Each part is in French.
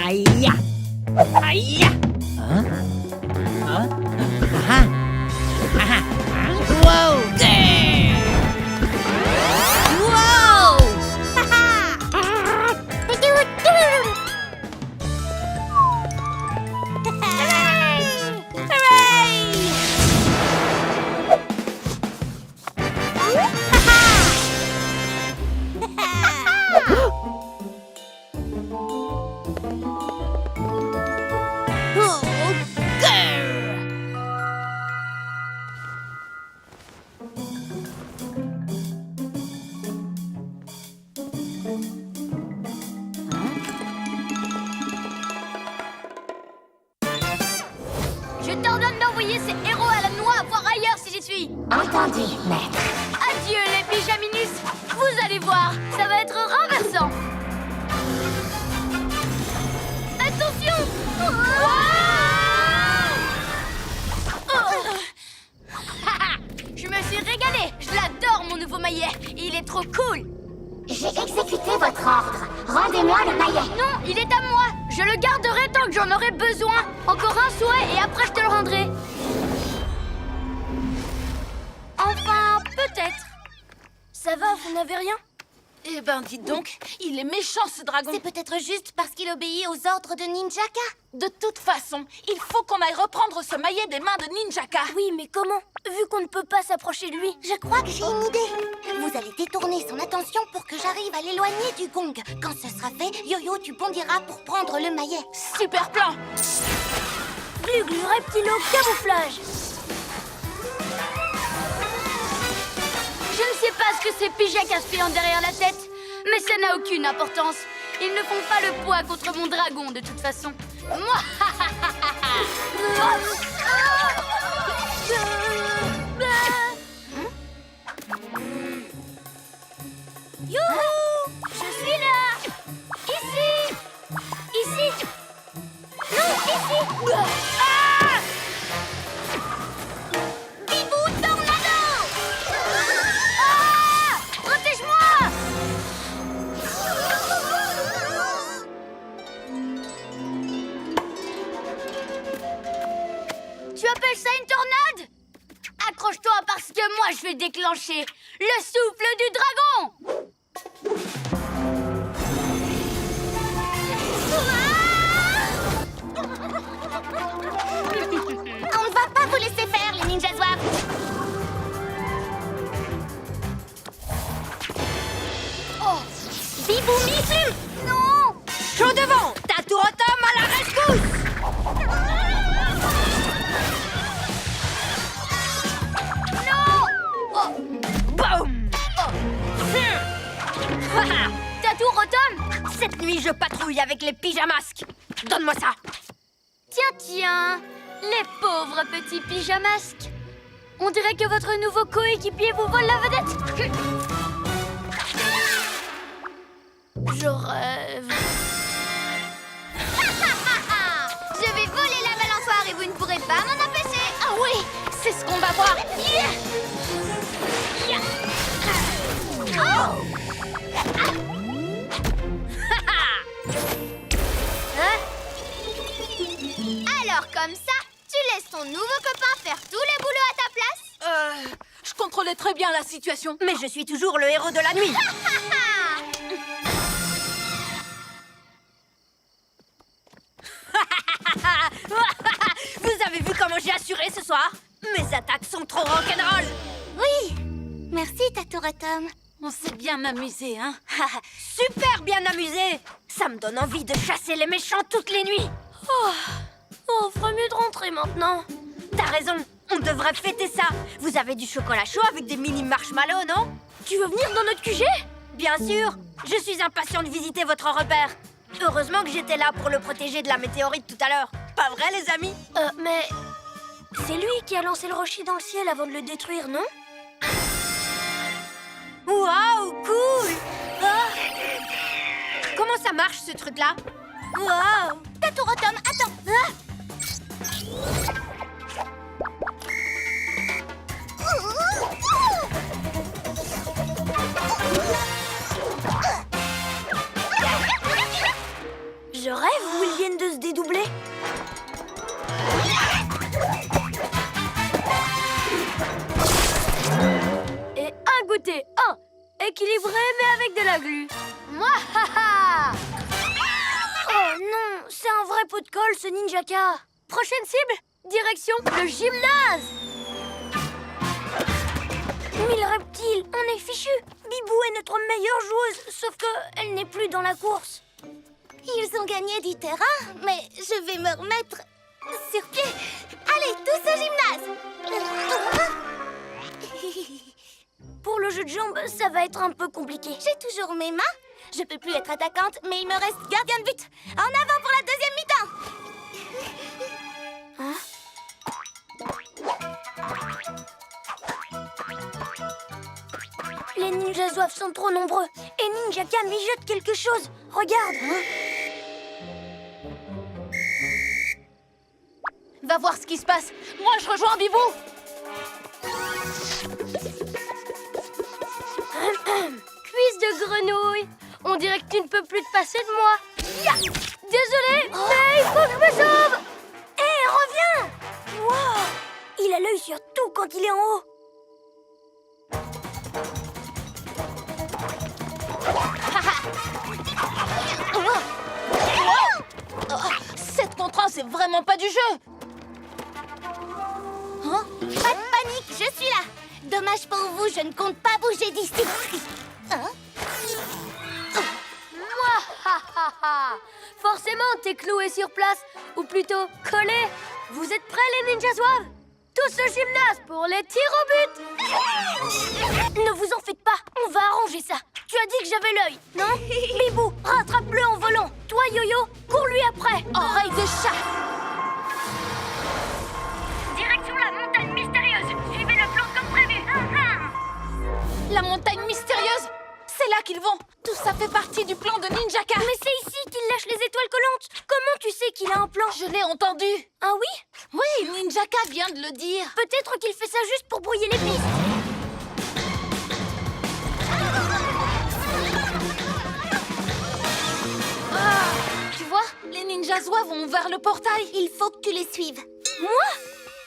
Aïe! Aïe! Hein? Hein? Ah! Ah! Ah! Wow! Wow! Je t'ordonne d'envoyer ces héros à la noix voir ailleurs si j'y suis. Entendu, maître. Adieu les pyjaminus. Vous allez voir, ça va être renversant. Attention! Je me suis régalée. Je l'adore mon nouveau maillet. Il est trop cool. J'ai exécuté votre ordre. Rendez-moi le maillet. Non, il est à moi. Je le garderai tant que j'en aurai besoin. Encore un souhait et après je te le rendrai. Enfin, peut-être. Ça va, vous n'avez rien? Eh ben, dites donc, il est méchant ce dragon. C'est peut-être juste parce qu'il obéit aux ordres de Ninjaka. De toute façon, il faut qu'on aille reprendre ce maillet des mains de Ninjaka. Oui, mais comment? Vu qu'on ne peut pas s'approcher de lui. Je crois que j'ai une idée. Vous allez détourner son attention pour que j'arrive à l'éloigner du gong. Quand ce sera fait, Yo-Yo, tu bondiras pour prendre le maillet. Super plan. Glu-glu, reptilo, camouflage. Je ne sais pas ce que ces pyjamas ont derrière la tête, mais ça n'a aucune importance. Ils ne font pas le poids contre mon dragon de toute façon. Moi, Youhou! Je suis là! Ici! Ici! Non, ici! Ah! Bibou tornado! Ah! Protège-moi! Tu appelles ça une tornade? Accroche-toi parce que moi je vais déclencher le souffle du dragon! On ne va pas vous laisser faire, les ninjas zouaves. Oh! Bibou Miflu! Non! Chaud devant, Taturotom à la rescousse. Non! Oh! Boum. Tatou Rotom! Cette nuit, je patrouille avec les pyjamasques. Donne-moi ça. Tiens, les pauvres petits pyjamasques. On dirait que votre nouveau coéquipier vous vole la vedette. Je rêve. Je vais voler la balançoire et vous ne pourrez pas m'en empêcher. Ah oui, c'est ce qu'on va voir. Alors comme ça, tu laisses ton nouveau copain faire tous les boulots à ta place? Je contrôlais très bien la situation. Mais je suis toujours le héros de la nuit. Vous avez vu comment j'ai assuré ce soir? Mes attaques sont trop rock'n'roll. Oui. Merci, Taturotom. On s'est bien amusé, hein? Super bien amusé. Ça me donne envie de chasser les méchants toutes les nuits. Oh, ferait mieux de rentrer maintenant. T'as raison, on devrait fêter ça. Vous avez du chocolat chaud avec des mini marshmallows, non? Tu veux venir dans notre QG? Bien sûr, je suis impatient de visiter votre repère. Heureusement que j'étais là pour le protéger de la météorite tout à l'heure. Pas vrai, les amis? Mais c'est lui qui a lancé le rocher dans le ciel avant de le détruire, non? Waouh, cool! Comment ça marche, ce truc-là? Waouh! Taturotom, attends. Je rêve, vous vouliez pot de colle, ce ninjaka. Prochaine cible, direction le gymnase. 1000 reptiles, on est fichu. Bibou est notre meilleure joueuse, sauf que elle n'est plus dans la course. Ils ont gagné du terrain, mais je vais me remettre sur pied. Allez, tous au gymnase. Pour le jeu de jambes, ça va être un peu compliqué. J'ai toujours mes mains. Je peux plus être attaquante, mais il me reste gardien de but. En avant pour la deuxième mi-temps. Les ninjas zouaves sont trop nombreux. Et Ninjaka mijote quelque chose. Regarde. Va voir ce qui se passe. Moi, je rejoins Bibou. Cuisse de grenouille. On dirait que tu ne peux plus te passer de moi. Ya. Désolé, mais il faut que je me sauve. Hé, reviens. Wow. Il a l'œil sur tout quand il est en haut. Cette contre 1, c'est vraiment pas du jeu. Hein? Pas de panique, je suis là. Dommage pour vous, je ne compte pas bouger d'ici. Hein? Forcément, t'es cloué sur place. Ou plutôt, collé. Vous êtes prêts, les ninjas zouaves? Tous au gymnase pour les tirs au but. Ne vous en faites pas, on va arranger ça. Tu as dit que j'avais l'œil, non? Bibou, rattrape-le en volant. Toi, Yo-Yo, cours-lui après. Oreille de chat. Direction la montagne mystérieuse. Suivez le plan comme prévu. La montagne mystérieuse. C'est là qu'ils vont. Tout ça fait partie du plan de Ninjaka. Mais c'est ici qu'il lâche les étoiles collantes. Comment tu sais qu'il a un plan? Je l'ai entendu. Ah oui? Oui, Ninjaka vient de le dire. Peut-être qu'il fait ça juste pour brouiller les pistes. Tu vois, les ninjas zouaves vont vers le portail. Il faut que tu les suives. Moi?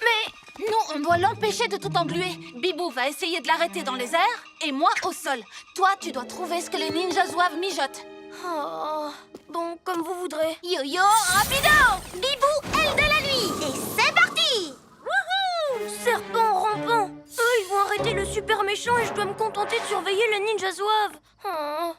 Mais... Nous, on doit l'empêcher de tout engluer. Bibou va essayer de l'arrêter dans les airs et moi au sol. Toi, tu dois trouver ce que les ninjas zouaves mijotent. Oh, bon, comme vous voudrez. Yo-yo, rapido! Bibou, aile de la nuit. Et c'est parti! Wouhou! Serpent rampant. Eux, ils vont arrêter le super méchant et je dois me contenter de surveiller le ninja zouave. Oh.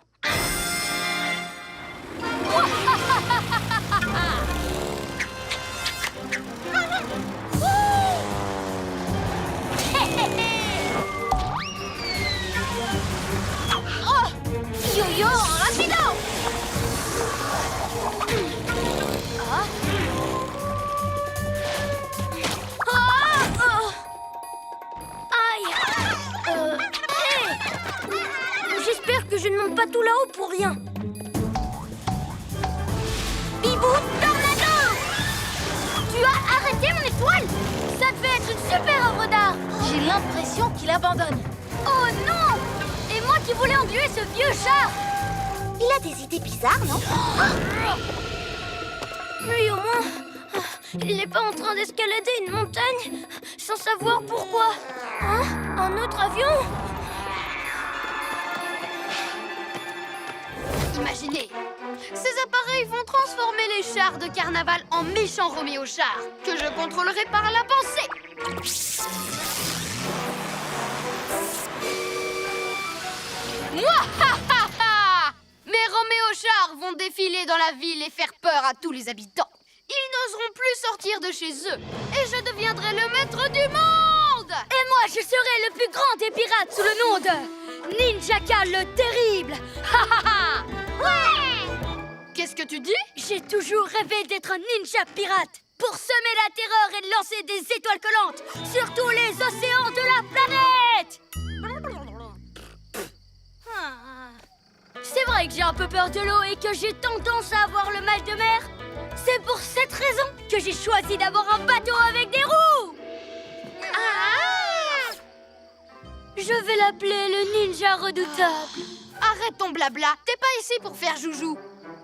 Yo-yo, rapido! Aïe! Hey! J'espère que je ne monte pas tout là-haut pour rien. Bibou, tornado! Tu as arrêté mon étoile? Ça devait être une super œuvre d'art. J'ai l'impression qu'il abandonne. Oh non! Et moi qui voulais engluer ce vieux char! Il a des idées bizarres, non? Lui, au moins, il n'est pas en train d'escalader une montagne sans savoir pourquoi. Hein? Un autre avion? Imaginez, ces appareils vont transformer les chars de carnaval en méchants Roméo chars que je contrôlerai par la pensée. Mouahaha! Mes Roméo chars vont défiler dans la ville et faire peur à tous les habitants. Ils n'oseront plus sortir de chez eux et je deviendrai le maître du monde! Et moi, je serai le plus grand des pirates sous le nom de Ninjaka le Terrible. Ha ha ha! Qu'est-ce que tu dis? J'ai toujours rêvé d'être un ninja pirate pour semer la terreur et lancer des étoiles collantes sur tous les océans de la planète. C'est vrai que j'ai un peu peur de l'eau et que j'ai tendance à avoir le mal de mer. C'est pour cette raison que j'ai choisi d'avoir un bateau avec des roues. Je vais l'appeler le ninja redoutable. Arrête ton blabla, t'es pas ici pour faire joujou.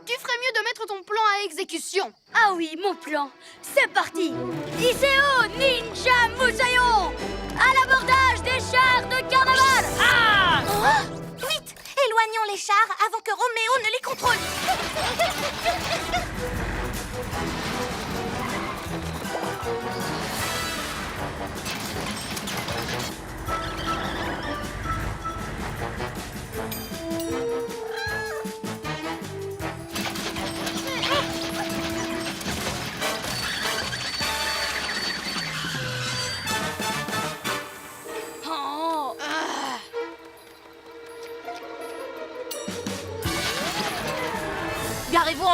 Tu ferais mieux de mettre ton plan à exécution. Ah oui, mon plan. C'est parti. Iseo Ninja Musayo. À l'abordage des chars de carnaval. Ah! Vite! Éloignons les chars avant que Roméo ne les contrôle.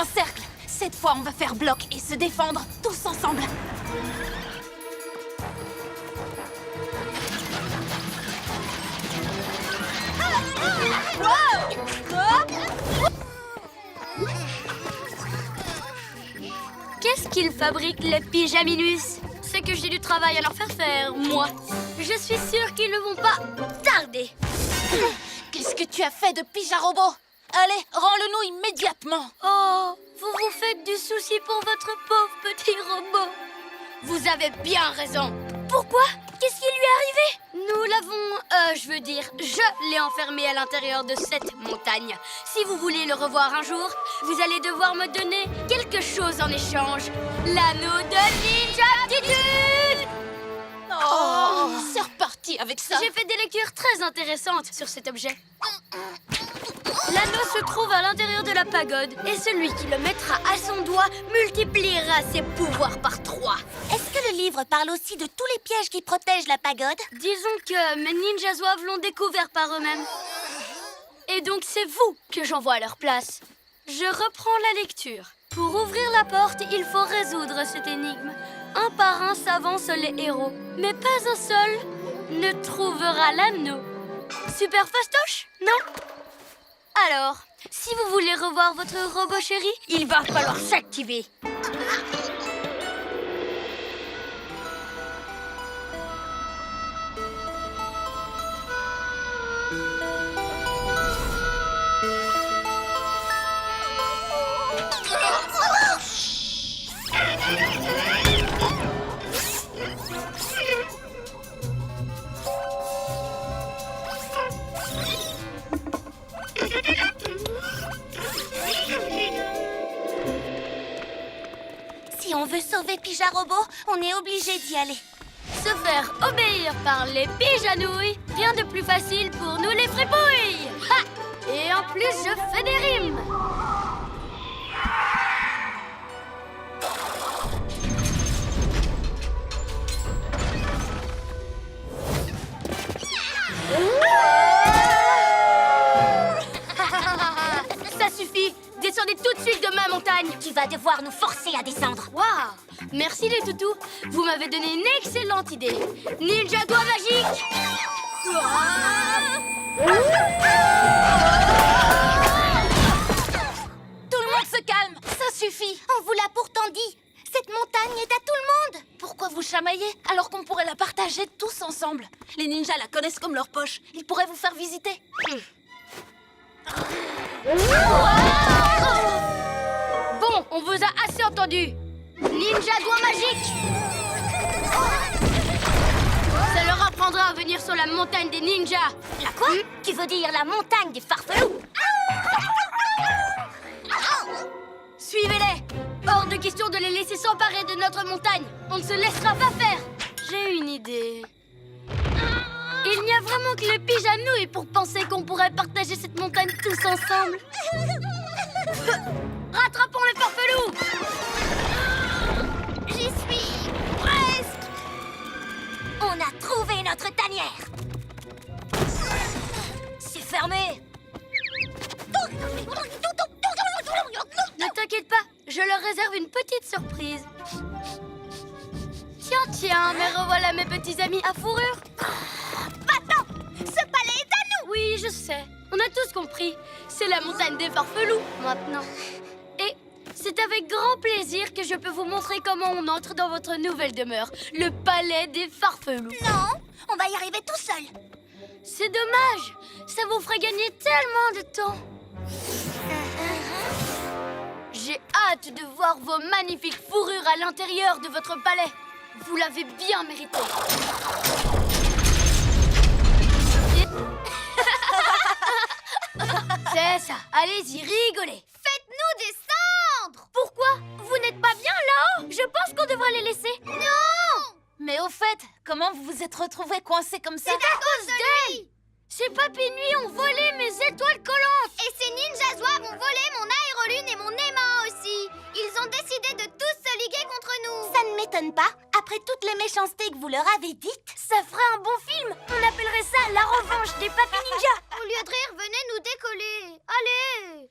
en cercle. Cette fois, on va faire bloc et se défendre tous ensemble. Qu'est-ce qu'ils fabriquent, les pyjaminus? C'est que j'ai du travail à leur faire faire, moi. Je suis sûre qu'ils ne vont pas tarder. Qu'est-ce que tu as fait de Pyjarobot? Allez, rends-le-nous immédiatement. Oh, vous vous faites du souci pour votre pauvre petit robot. Vous avez bien raison. Pourquoi? Qu'est-ce qui lui est arrivé? Nous l'avons, je l'ai enfermé à l'intérieur de cette montagne. Si vous voulez le revoir un jour, vous allez devoir me donner quelque chose en échange. L'anneau de Ninjaptitude! Oh, c'est reparti avec ça. J'ai fait des lectures très intéressantes sur cet objet. L'anneau se trouve à l'intérieur de la pagode et celui qui le mettra à son doigt multipliera ses pouvoirs par 3. Est-ce que le livre parle aussi de tous les pièges qui protègent la pagode? Disons que mes ninjas zouaves l'ont découvert par eux-mêmes. Et donc c'est vous que j'envoie à leur place. Je reprends la lecture. Pour ouvrir la porte, il faut résoudre cette énigme. Un par un s'avancent les héros, mais pas un seul ne trouvera l'anneau. Super fastoche, non? Alors, si vous voulez revoir votre robot chéri, il va falloir s'activer. Si on veut sauver Pyjarobot, on est obligé d'y aller. Se faire obéir par les pyjanouilles, rien de plus facile pour nous les fripouilles. Ha! Et en plus, je fais des rimes. Ça suffit. Descendez tout de suite de ma montagne. Tu vas devoir nous forcer à descendre. Waouh! Merci les toutous. Vous m'avez donné une excellente idée. Ninja doigt magique! Tout le monde se calme, ça suffit. On vous l'a pourtant dit. Cette montagne est à tout le monde. Pourquoi vous chamaillez alors qu'on pourrait la partager tous ensemble? Les ninjas la connaissent comme leur poche. Ils pourraient vous faire visiter. Bon, on vous a assez entendu. Ninja doigt magique! Ça leur apprendra à venir sur la montagne des ninjas. La quoi? Tu veux dire la montagne des farfelous? Suivez-les! Hors de question de les laisser s'emparer de notre montagne. On ne se laissera pas faire. J'ai une idée. Il n'y a vraiment que les pyjanouilles pour penser qu'on pourrait partager cette montagne tous ensemble. Rattrapons les farfelous! J'y suis presque. On a trouvé notre tanière. C'est fermé. Ne t'inquiète pas, je leur réserve une petite surprise. Tiens, mais revoilà mes petits amis à fourrure. Maintenant, ce palais est à nous. Oui, je sais. On a tous compris. C'est la montagne des farfelous, maintenant. Et c'est avec grand plaisir que je peux vous montrer comment on entre dans votre nouvelle demeure, le palais des farfelous. Non, on va y arriver tout seul. C'est dommage. Ça vous ferait gagner tellement de temps. J'ai hâte de voir vos magnifiques fourrures à l'intérieur de votre palais. Vous l'avez bien mérité. C'est ça. Allez-y, rigolez. Faites-nous descendre! Pourquoi? Vous n'êtes pas bien là-haut? Je pense qu'on devrait les laisser. Non! Mais au fait, comment vous vous êtes retrouvés coincés comme ça? C'est à cause d'elle! Ces papy nuits ont volé mes étoiles collantes. Et ces ninjas zouaves ont volé mon aérolune et mon aimant aussi. Ils ont décidé de tous se liguer contre nous. Ça ne m'étonne pas. Après toutes les méchancetés que vous leur avez dites. Ça ferait un bon film. On appellerait ça La revanche des papy ninjas. Au lieu de rire, venez nous décoller. Allez!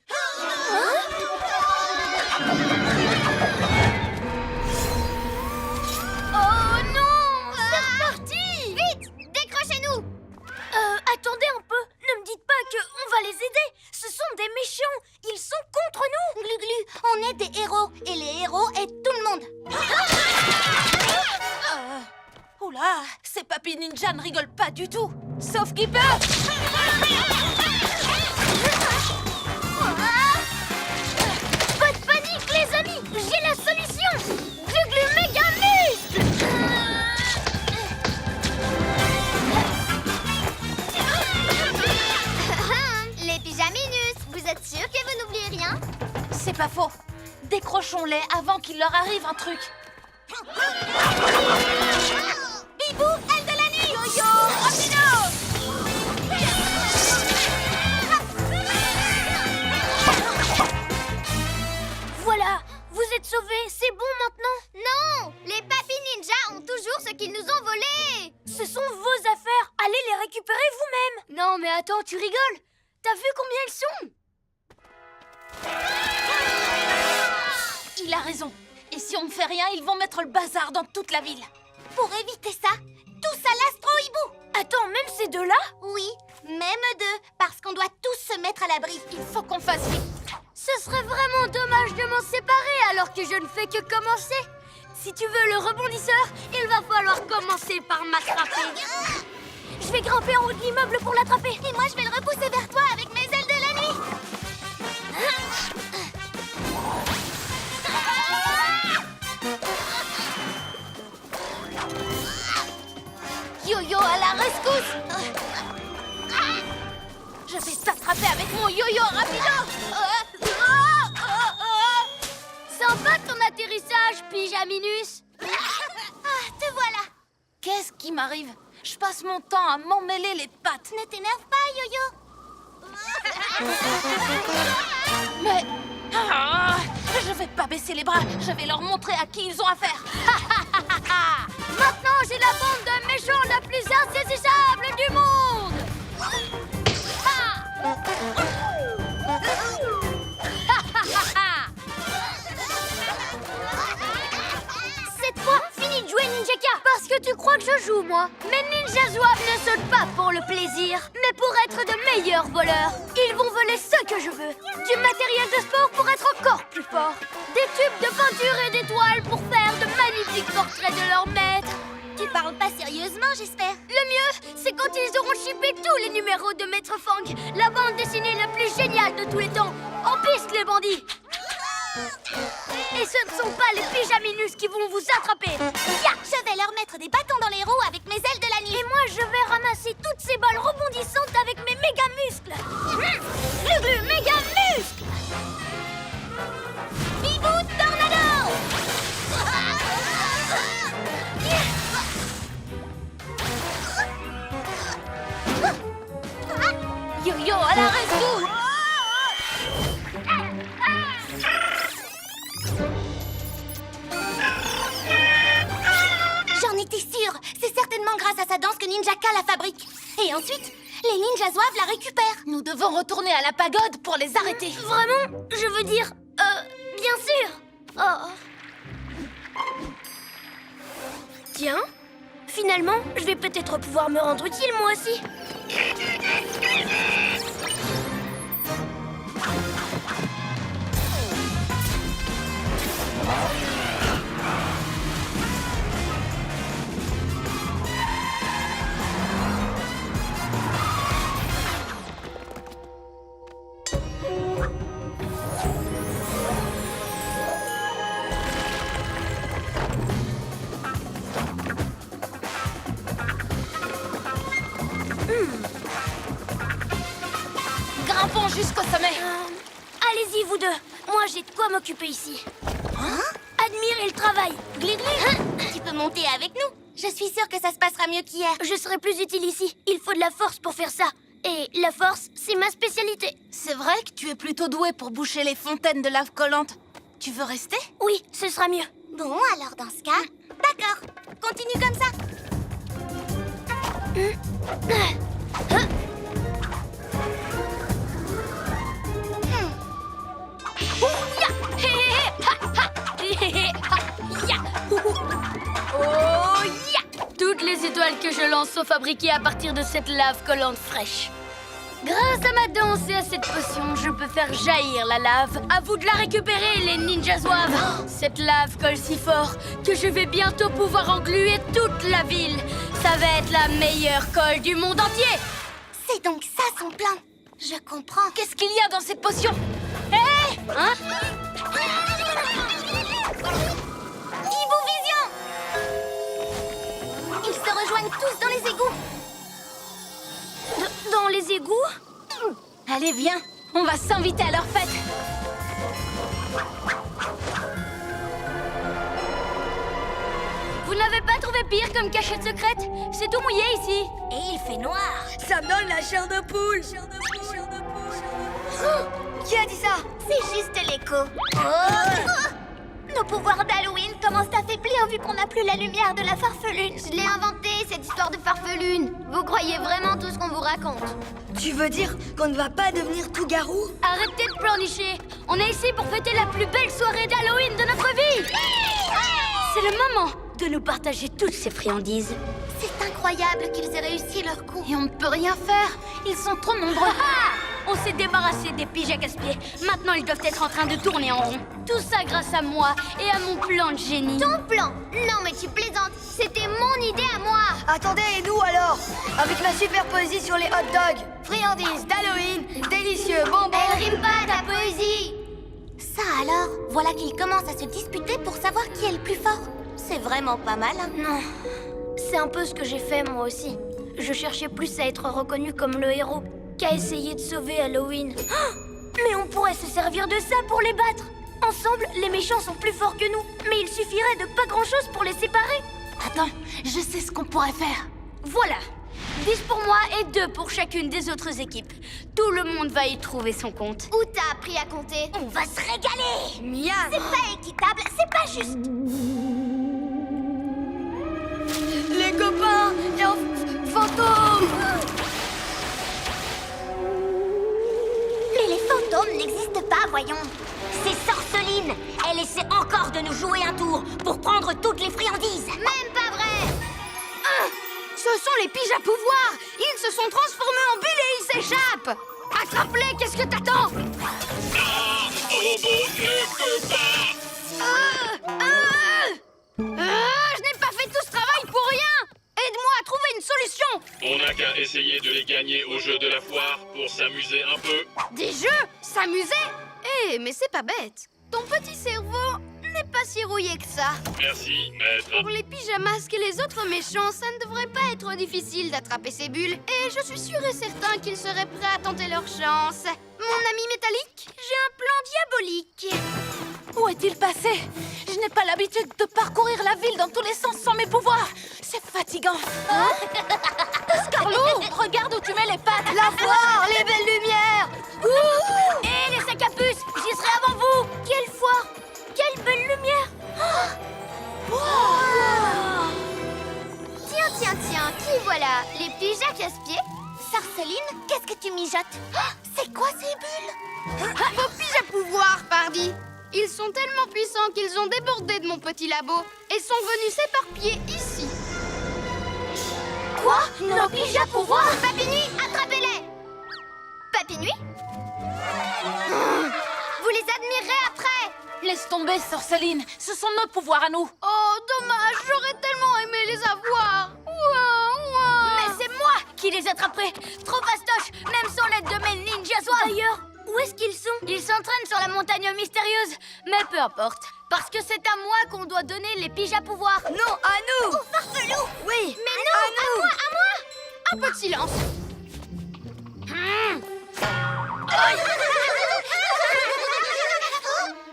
Oh non! C'est reparti! Vite, décrochez-nous. Attendez un peu. Ne me dites pas qu'on va les aider. Ce sont des méchants. Ils sont contre nous. Glu-glu, on est des héros, et les héros aident tout le monde. Oula, ces papis ninja ne rigolent pas du tout. Sauf Keeper. Pas de panique, les amis. J'ai la solution. Glu-glu méga muscle. Les pyjaminus, vous êtes sûrs que vous n'oubliez rien? C'est pas faux. Décrochons-les avant qu'il leur arrive un truc. Bibou, aile de la nuit! Yo-yo, rapido! Voilà. Vous êtes sauvés. C'est bon maintenant. Non, les papis ninja ont toujours ce qu'ils nous ont volé. Ce sont vos affaires. Allez les récupérer vous-même. Non, mais attends, tu rigoles. T'as vu combien ils sont? Il a raison. Et si on ne fait rien, ils vont mettre le bazar dans toute la ville. Pour éviter ça, tous à l'astro-hibou! Attends, même ces deux-là? Oui, même deux, parce qu'on doit tous se mettre à l'abri. Il faut qu'on fasse vite. Ce serait vraiment dommage de m'en séparer alors que je ne fais que commencer. Si tu veux le rebondisseur, il va falloir commencer par m'attraper. Je vais grimper en haut de l'immeuble pour l'attraper. Et moi, je vais le repousser vers toi avec mes ailes de la nuit. Yo-yo à la rescousse. Je vais t'attraper avec mon yo-yo rapido. Sympa ton atterrissage, Pyjaminus. Te voilà. Qu'est-ce qui m'arrive? Je passe mon temps à m'emmêler les pattes. Ne t'énerve pas, Yo-Yo. Mais... je vais pas baisser les bras. Je vais leur montrer à qui ils ont affaire. Maintenant, j'ai la bande de méchants la plus insaisissable du monde. Cette fois, fini de jouer Ninjaka. Parce que tu crois que je joue, moi. Mais Ninja Zouave ne sautent pas pour le plaisir, mais pour être de meilleurs voleurs. Ils vont voler ce que je veux. Du matériel de sport pour être encore plus fort. Des tubes de peinture et des toiles pour faire de magnifiques portraits de leur maître. Tu parles pas sérieusement, j'espère. Le mieux, c'est quand ils auront chippé tous les numéros de Maître Fang, la bande dessinée la plus géniale de tous les temps. En piste, les bandits! Et ce ne sont pas les Pyjaminus qui vont vous attraper. Ya, je vais leur mettre des bâtons dans les roues avec mes ailes de la nuit. Et moi, je vais ramasser toutes ces balles rebondissantes avec mes méga muscles. Glu-glu, méga muscles! Bibou, tornado! Yo-yo à la rescousse. J'en étais sûre. C'est certainement grâce à sa danse que Ninjaka la fabrique. Et ensuite, les ninjas zouaves la récupèrent. Nous devons retourner à la pagode pour les arrêter. Vraiment? Je veux dire, bien sûr. Oh. Tiens, finalement, je vais peut-être pouvoir me rendre utile, moi aussi. Grimpons jusqu'au sommet. Allez-y, vous deux. Moi, j'ai de quoi m'occuper ici. Admirez le travail. Glu-glu. Tu peux monter avec nous. Je suis sûre que ça se passera mieux qu'hier. Je serai plus utile ici. Il faut de la force pour faire ça. Et la force, c'est ma spécialité. C'est vrai que tu es plutôt doué pour boucher les fontaines de lave collante. Tu veux rester? Oui, ce sera mieux. Bon, alors dans ce cas, d'accord. Continue comme ça. Ouya! Hé, hé, hé! que je lance sont fabriqués à partir de cette lave collante fraîche. Grâce à ma danse et à cette potion, je peux faire jaillir la lave. À vous de la récupérer, les ninjas zouaves. Cette lave colle si fort que je vais bientôt pouvoir engluer toute la ville. Ça va être la meilleure colle du monde entier. C'est donc ça son plan. Je comprends. Qu'est-ce qu'il y a dans cette potion? Hé Hein Vision! Ils se rejoignent tous dans les égouts. Dans les égouts? Allez, viens, on va s'inviter à leur fête. Vous n'avez pas trouvé pire comme cachette secrète? C'est tout mouillé ici. Et il fait noir. Ça me donne la chair de poule. Qui a dit ça? C'est juste l'écho. Nos pouvoirs d'Halloween commencent à faiblir vu qu'on n'a plus la lumière de la farfelune. Je l'ai inventé, cette histoire de farfelune. Vous croyez vraiment tout ce qu'on vous raconte? Tu veux dire qu'on ne va pas devenir tout garou? Arrêtez de pleurnicher. On est ici pour fêter la plus belle soirée d'Halloween de notre vie. C'est le moment de nous partager toutes ces friandises. C'est incroyable qu'ils aient réussi leur coup. Et on ne peut rien faire, ils sont trop nombreux. On s'est débarrassé des piges à casse-pieds. Maintenant, ils doivent être en train de tourner en rond. Tout ça grâce à moi et à mon plan de génie. Ton plan? Non mais tu plaisantes, c'était mon idée à moi. Attendez, et nous alors? Avec ma super poésie sur les hot dogs, friandises d'Halloween, délicieux bonbons. Elle rime pas ta poésie. Ça alors, voilà qu'ils commencent à se disputer pour savoir qui est le plus fort. C'est vraiment pas mal. Non, c'est un peu ce que j'ai fait moi aussi. Je cherchais plus à être reconnu comme le héros qu'à essayer de sauver Halloween. Ah, mais on pourrait se servir de ça pour les battre. Ensemble, les méchants sont plus forts que nous. Mais il suffirait de pas grand-chose pour les séparer. Attends, je sais ce qu'on pourrait faire. Voilà, 10 pour moi et 2 pour chacune des autres équipes. Tout le monde va y trouver son compte. Où t'as appris à compter? On va se régaler. Miam! C'est pas équitable, c'est pas juste. Les copains, il y a un fantôme! Mais les fantômes n'existent pas, voyons. C'est Sorceline. Elle essaie encore de nous jouer un tour pour prendre toutes les friandises. Même pas vrai. Ce sont les piges à pouvoir. Ils se sont transformés en bulles et ils s'échappent. Attrape-les, qu'est-ce que t'attends? Je n'ai pas fait tout ce travail pour rien. Aide-moi à trouver une solution. On n'a qu'à essayer de les gagner au jeu de la foire pour s'amuser un peu. Des jeux? S'amuser? Eh, mais c'est pas bête. Ton petit cerveau n'est pas si rouillé que ça. Merci, maître. Pour les pyjamas et les autres méchants, ça ne devrait pas être difficile d'attraper ces bulles. Et je suis sûr et certain qu'ils seraient prêts à tenter leur chance. Mon ami métallique, j'ai un plan diabolique. Où est-il passé? Je n'ai pas l'habitude de parcourir la ville dans tous les sens sans mes pouvoirs. C'est fatigant. Scarlou, regarde où tu mets les pattes. La foire, les belles lumières! Hé, les sacs à puces, j'y serai avant vous. Quelle foire! Quelle belle lumière! Tiens, qui voilà? Les piges à casse-pieds? Sorceline, qu'est-ce que tu mijotes? C'est quoi ces bulles? Vos piges à pouvoir, pardi! Ils sont tellement puissants qu'ils ont débordé de mon petit labo et sont venus s'éparpiller ici. Quoi? Nos piges à pouvoir? Papinuit, attrapez-les! Papinuit? Vous les admirerez après! Laisse tomber, Sorceline. Ce sont nos pouvoirs à nous. Oh, dommage, j'aurais tellement aimé les avoir! Ouah. Mais c'est moi qui les attraperai. Trop fastoche, même sans l'aide de mes ninjas zouaves. D'ailleurs, où est-ce qu'ils sont? Ils s'entraînent sur la montagne mystérieuse. Mais peu importe, parce que c'est à moi qu'on doit donner les piges à pouvoir. Non, à nous! Farfelou! Oui! Mais non, à moi! Un peu de silence.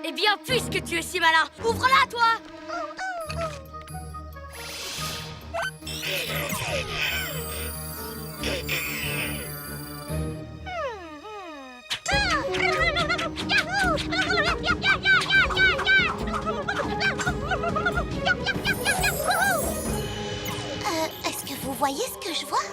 Eh bien, puisque tu es si malin, ouvre-la, toi! Est-ce que vous voyez ce que je vois?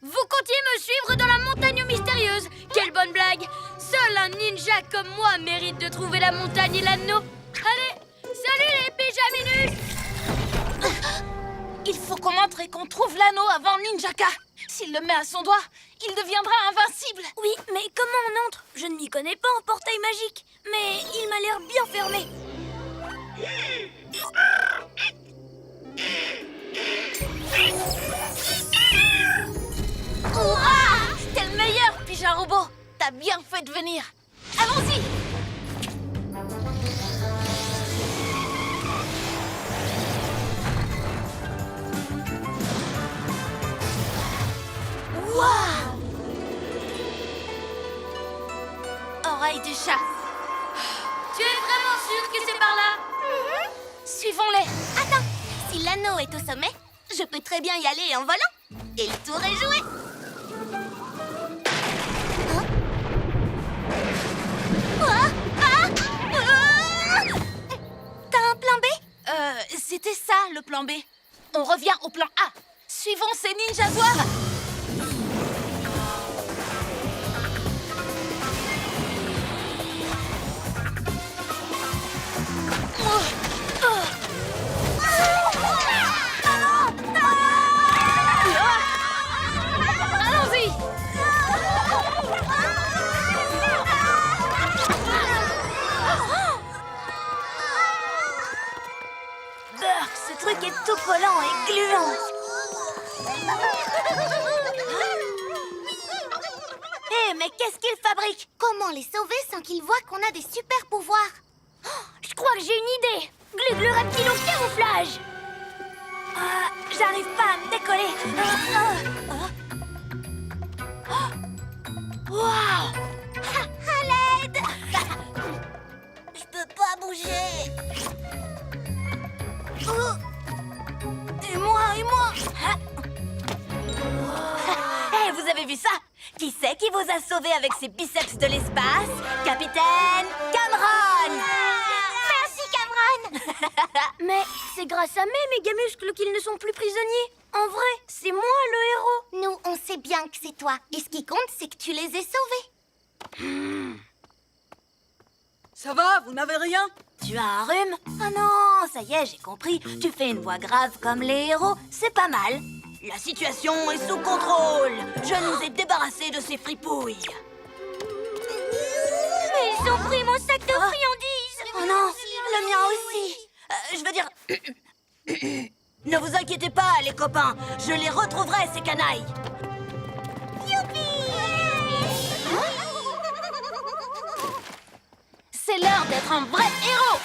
Vous comptiez me suivre dans la montagne mystérieuse. Quelle bonne blague! Seul un ninja ninjas comme moi méritent de trouver la montagne et l'anneau. Allez, salut les pyjaminus! Il faut qu'on entre et qu'on trouve l'anneau avant Ninjaka. S'il le met à son doigt, il deviendra invincible. Oui, mais comment on entre? Je ne m'y connais pas en portail magique, mais il m'a l'air bien fermé. Hurrah! T'es le meilleur, Pyja Robot. T'as bien fait de venir. Allons-y. Waouh! Oreille du chat. Tu es vraiment sûr que c'est par là? Suivons-les. Attends, si l'anneau est au sommet, je peux très bien y aller en volant. Et le tour est joué. Hein? T'as un plan B? C'était ça, le plan B. On revient au plan A. Suivons ces ninjazoirs. Allons-y. Burk, ce truc est tout collant et gluant. Hé, mais qu'est-ce qu'il fabrique? Comment les sauver sans qu'ils voient qu'on a des super pouvoirs? Je crois que j'ai une idée. Glug le reptile au camouflage. J'arrive pas à me décoller. Waouh! À l'aide! Je peux pas bouger. Et moi. Hé, vous avez vu ça? Qui c'est qui vous a sauvé avec ses biceps de l'espace? Capitaine Cameron! Merci, Cameron! Mais c'est grâce à mes méga muscles qu'ils ne sont plus prisonniers. En vrai, c'est moi le héros. Nous, on sait bien que c'est toi. Et ce qui compte, c'est que tu les aies sauvés. Ça va, vous n'avez rien? Tu as un rhume? Ah non, ça y est, j'ai compris. Tu fais une voix grave comme les héros, c'est pas mal. La situation est sous contrôle. Je nous ai débarrassés de ces fripouilles. Mais ils ont pris mon sac de friandises! Oh non, le mien aussi. Je veux dire... Ne vous inquiétez pas, les copains. Je les retrouverai, ces canailles. C'est l'heure d'être un vrai héros.